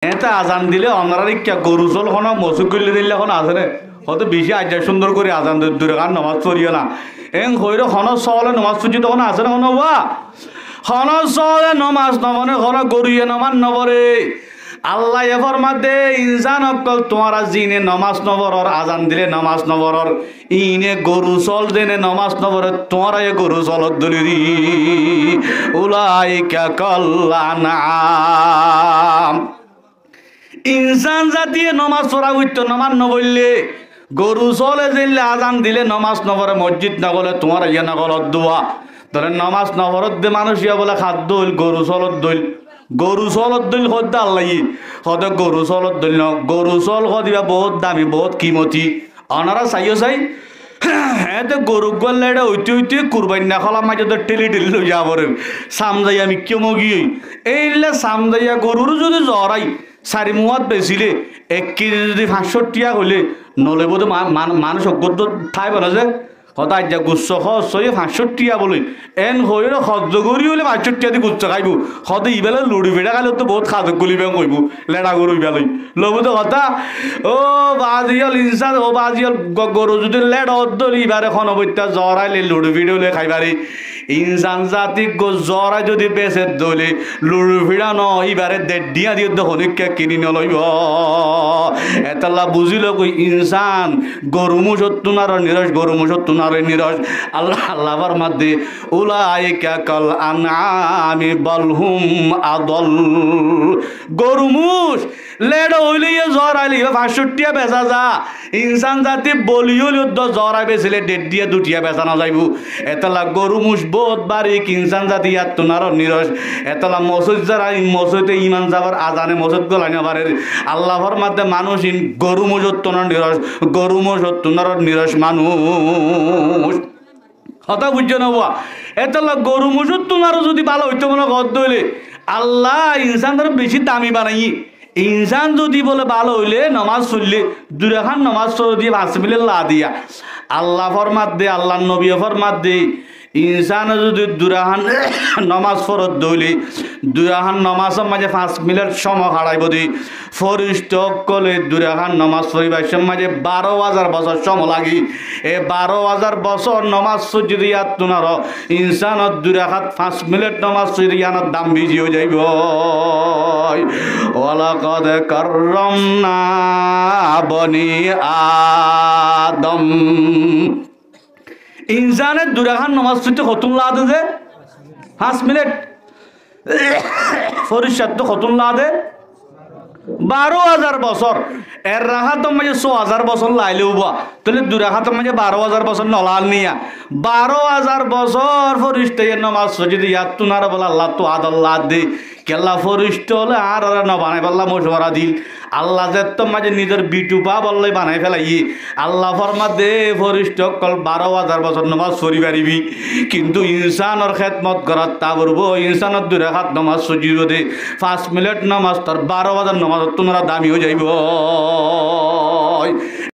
এটা আজান দিলে অনারারি গরু চল কোনো মসুক করলে দিলে এখন আছে রে হয়তো বেশি আজ সুন্দর করে আজান দূরে কার নমাজ পড়িও না এং হইরে হনজ চলে নমাজ পড়ছি তখন আছে না হনবা হনজ চলে নমাজ নবনে হন গরুয়ে নমান নবরে আল্লাহ এফর মাদে ইনসান অকল তোমারা জিনে নমাজ নবরর আজান দিলে নমাজ নবরর ইনে গরু চল দেনে নমাজ নবরে তোমারা এ গরু চলত দলি উলাইকা কল্লানাম ইনসান জাতিয়ে নমাজ পড়া হইতো নমান নবললে গরু চলে দিলে আজান দিলে নমাজ নবরে মসজিদ নগলে তোমার ইয়ে নগলত দোয়া ধরে নমাজ নবরত দে মানুষ ইয়া বলে খাদ্য হইল গরু চলত দইল গরু চলত দইল হদ্দা আল্লাহ হদে গরু চলত দইল ন গরু চল হদিবা বহুত দামি বহুত কিমতি অনারা চাইও চাই হ্যাঁ তো গরু গলে এটা হইতে হইতে কুরবানি না খলা মাঝে তো টেলি টেলি লই যাবরে সামজাই আমি কেউ মগি এইলে সামজাইয়া গরুর যদি জরাই চারি মুহাত বেচিলে 1 কেজি যদি 500 টিয়া হলে নলে বোধ মানুষ অজ্ঞত ঠাই বলে যে সদায় যা গুচ্ছ খরচ 500 টিয়া বলে এন হইলে সহ্য করি হলে 500 টিয়া দিয়ে গুচ্ছ খাইব সদায় ইবেলে লুড়ি ফেটা খাইলে তো বহুত খাদক গলি বেং কইব লেড়া গরু ইবেলে লব তো কথা ও বাজিয়াল ইনসান ও বাজিয়াল গরু যদি লেড়া অদ্দলি ইবারে খনবত্যা জরাইলে লুড়ি ফিডলে খাইবারে ইনসান জাতি জরা যদি বেসে দলে লুড়ি ফিড়া ন ইবারে দেড়িয়া দিয়ে হনিককে কিনি নলইব এতলা বুঝিল কই ইনসান গরু মুসত্তুনার নিরস গরু মুসত্তুনার নিরস আল্লাহ আল্লাহর মধ্যে উলাইকা কাল আনআমি বালহুম আদল গরু মুস লেড হইলে জরাইলে 500 টিয়া বেচা যা ইনসান জাতি বলি হইলে জরা বেচিলে 1.5 টিয়া 2 টিয়া বেচা না যাইব এতলা গরু মুস বহুত বাড়ি ইনসান জাতি ইয়াত তোনার নিরস এতলা মসজিদ যারা মসজিদে ইমান যাবার আজানে মসজিদ গলাই না পারে আল্লাহর মধ্যে মানুষ গরু মসজিদ তোনার নিরস গরু মসজিদ তোনার নিরস মানুষ কথা বুঝছো না বাবা এতলা গরু মসজিদ তোনার যদি ভালো হইতো মনে গদ্দ হইলে আল্লাহ ইনসান ধর বেশি দামি বানাই ইনসান যদি বলে ভালো হইলে নমাজ পড়লে দুরাখান নমাজ পড়ে দিয়ে 5 মিনিট লা দিয়া আল্লাহ ফরমাত দে আল্লাহ নবী ফরমাত দে ইনসান যদি দুরাহান নমাজ ফরত দইলে দুরাহান নমাজের মাঝে 5 মিনিট সময় হারাইব দি ফরিষ্ট কলে দুরাহান নমাজ পড়িবার মাঝে 12,000 বছর সময় লাগি এ 12,000 বছর নমাজ যদি ইয়াত তুনার ইনসানত দুরাহাত 5 মিনিট নমাজ যদি ইয়ানোর দাম বেশি হয়ে যাইব ওয়ালাকাদ কাররামনা বনি আদম ইনসানের দুরাখান নমাজ পড়তে কতন লাদে যে 5 মিনিট ফরিশাত তো কতন লাদে 12,000 বছর এর রাহাত মাঝে 100,000 বছর লাইলেও বা তাহলে দুরাখাত মাঝে 12,000 বছর নলাল নিয়া 12,000 বছর ফরিশতে নমাজ যদি ইয়াত তুনার বলা আল্লাহ তো আদাল্লাহ দে কেল্লা ফরিষ্ট হলে আর না বানাই পারলাম মশওয়ারা দিল আল্লাহ যে তো মাঝে নিজের বিটুপা বললে বানাই ফেলাই আল্লাহ ফরমা দে ফরিষ্ট কল 12,000 বছর নমাজ পড়ি পারিবি কিন্তু ইনসানের খেদমত করার তা করবো ইনসানের দূরে হাত নমাজ সজিব দে 5 মিনিট নমাজ তোর 12,000 নমাজ তোমরা দামি হয়ে যাইব